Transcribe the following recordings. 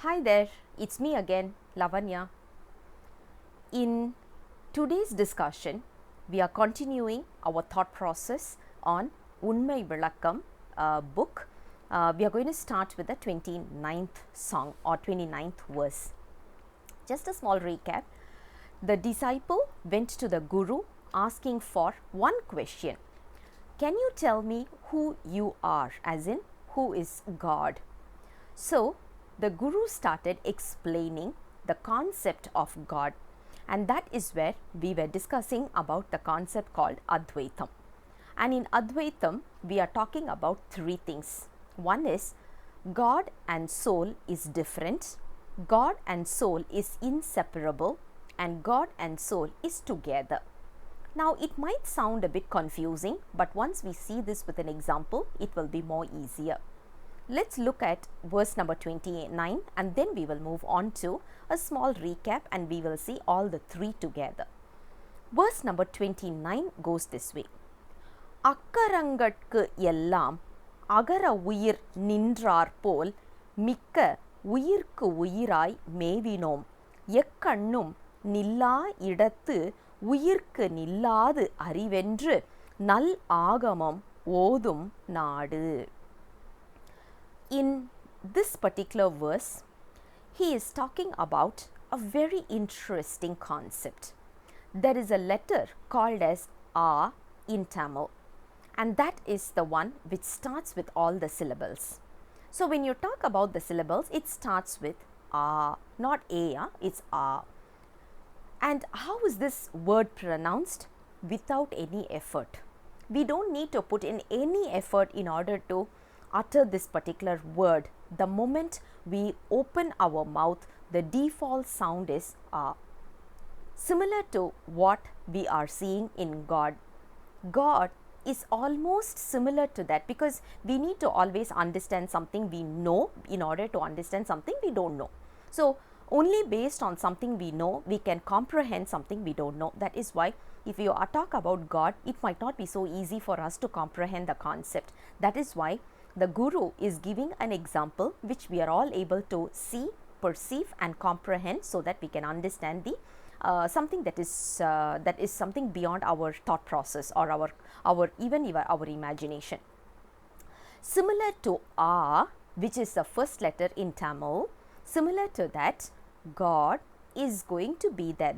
Hi there, it's me again, Lavanya. In today's discussion, we are continuing our thought process on Unmai vilakkam book. We are going to start with the 29th song or 29th verse. Just a small recap. The disciple went to the Guru asking for one question. Can you tell me who you are, as in who is God? So, the Guru started explaining the concept of God, and that is where we were discussing about the concept called Advaitam. And in Advaitam, we are talking about three things. One is God and soul is different, God and soul is inseparable, and God and soul is together. Now, it might sound a bit confusing, but once we see this with an example, it will be more easier. Let's look at verse number 29 and then we will move on to a small recap and we will see all the three together. Verse number 29 goes this way. Akkarangatkku ellam agara uyir nindrar pol mikka uyirku uyirai mevinom ekkannum nilla idattu uyirku nilladu arivendru nal agamam odum naadu. In this particular verse, he is talking about a very interesting concept. There is a letter called as A in Tamil, and that is the one which starts with all the syllables. So, when you talk about the syllables, it starts with A, not A, it's A. And how is this word pronounced? Without any effort. We don't need to put in any effort in order to utter this particular word. The moment we open our mouth, the default sound is A. Similar to what we are seeing in God. God is almost similar to that, because we need to always understand something we know in order to understand something we don't know. So, only based on something we know, we can comprehend something we don't know. That is why if you talk about God, it might not be so easy for us to comprehend the concept. That is why the Guru is giving an example which we are all able to see, perceive and comprehend, so that we can understand the something that is something beyond our thought process or our imagination. Similar to A, which is the first letter in Tamil, similar to that, God is going to be there.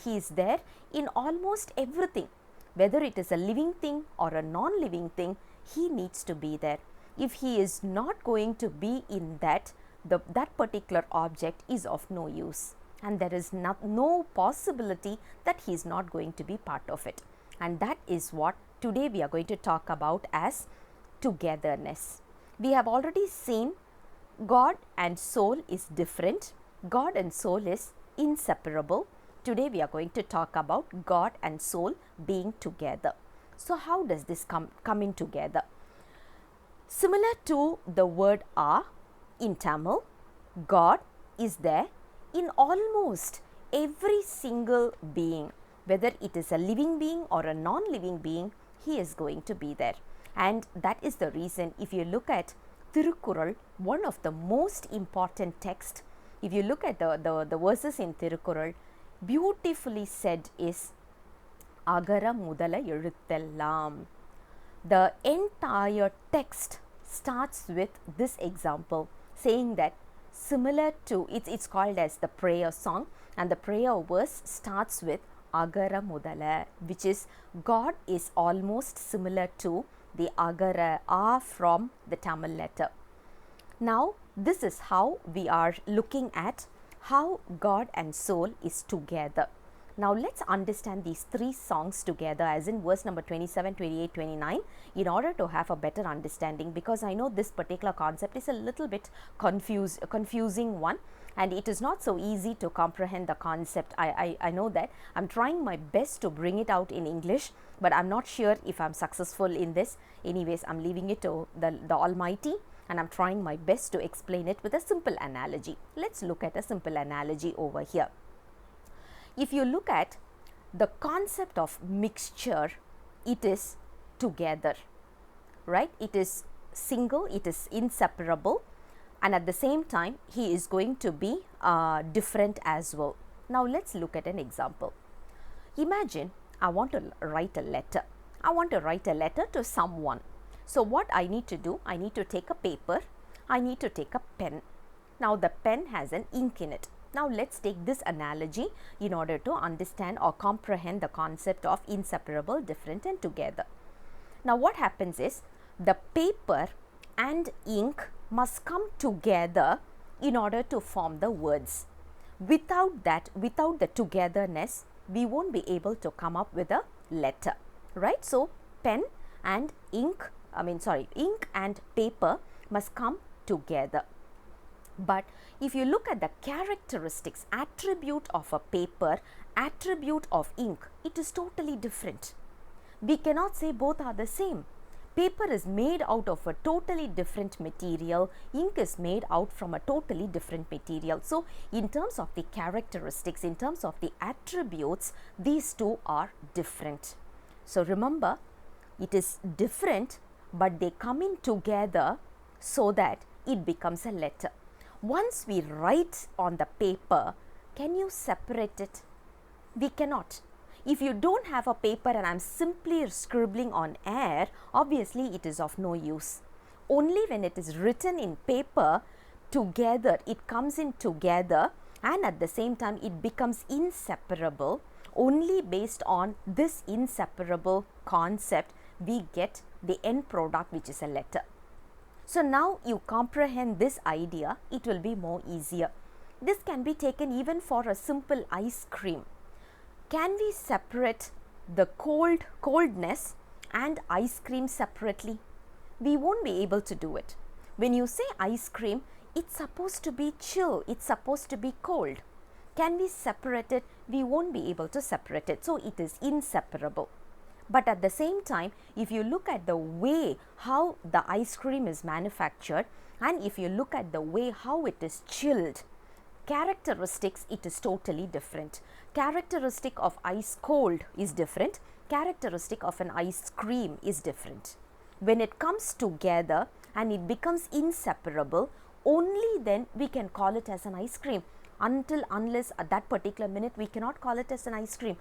He is there in almost everything. Whether it is a living thing or a non-living thing, He needs to be there. If He is not going to be in that, that particular object is of no use, and there is no possibility that He is not going to be part of it. And that is what today we are going to talk about as togetherness. We have already seen God and soul is different, God and soul is inseparable. Today we are going to talk about God and soul being together. So, how does this come in together? Similar to the word A in Tamil, God is there in almost every single being. Whether it is a living being or a non-living being, He is going to be there. And that is the reason, if you look at Thirukkural, one of the most important texts, if you look at the verses in Thirukkural, beautifully said is Agara Mudala Eluthellam. The entire text starts with this example, saying that similar to it's called as the prayer song, and the prayer verse starts with Agara Mudala, which is God is almost similar to the Agara, A from the Tamil letter. Now, this is how we are looking at how God and soul is together. Now, let's understand these three songs together, as in verse number 27, 28, 29, in order to have a better understanding, because I know this particular concept is a little bit confusing one, and it is not so easy to comprehend the concept. I know that. I'm trying my best to bring it out in English, but I'm not sure if I'm successful in this. Anyways, I'm leaving it to the Almighty, and I'm trying my best to explain it with a simple analogy. Let's look at a simple analogy over here. If you look at the concept of mixture, it is together, right? It is single, it is inseparable. and at the same time he is going to be different as well. Now let's look at an example. Imagine I want to write a letter. I want to write a letter to someone. So what I need to do, I need to take a paper, I need to take a pen. Now the pen has an ink in it. Now let's take this analogy in order to understand or comprehend the concept of inseparable, different and together. Now what happens is, the paper and ink must come together in order to form the words. Without that, without the togetherness, we won't be able to come up with a letter, right? So pen and ink, ink and paper must come together. But if you look at the characteristics, attribute of a paper, attribute of ink, it is totally different. We cannot say both are the same. Paper is made out of a totally different material, ink is made out from a totally different material. So in terms of the characteristics, in terms of the attributes, these two are different. So remember, it is different, but they come in together so that it becomes a letter. Once we write on the paper, can you separate it? We cannot. If you don't have a paper and I am simply scribbling on air, obviously it is of no use. Only when it is written in paper together, it comes in together, and at the same time it becomes inseparable. Only based on this inseparable concept we get the end product, which is a letter. So now you comprehend this idea, it will be more easier. This can be taken even for a simple ice cream. Can we separate the coldness and ice cream separately? We won't be able to do it. When you say ice cream, it's supposed to be chill, it's supposed to be cold. Can we separate it? We won't be able to separate it. So it is inseparable. But at the same time, if you look at the way how the ice cream is manufactured, and if you look at the way how it is chilled, characteristics, it is totally different. Characteristic of ice cold is different. Characteristic of an ice cream is different. When it comes together and it becomes inseparable, only then we can call it as an ice cream. Unless at that particular minute we cannot call it as an ice cream.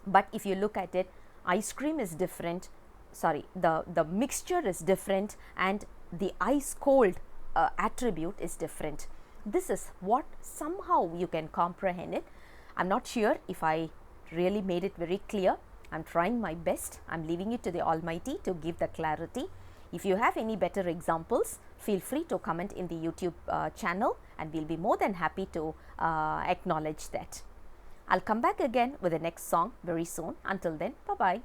But if you look at it, ice cream is different, the mixture is different, and the ice cold attribute is different. This is what somehow you can comprehend it. I'm not sure if I really made it very clear. I'm trying my best. I'm leaving it to the Almighty to give the clarity. If you have any better examples, feel free to comment in the YouTube channel, and we'll be more than happy to acknowledge that. I'll come back again with the next song very soon. Until then, bye-bye.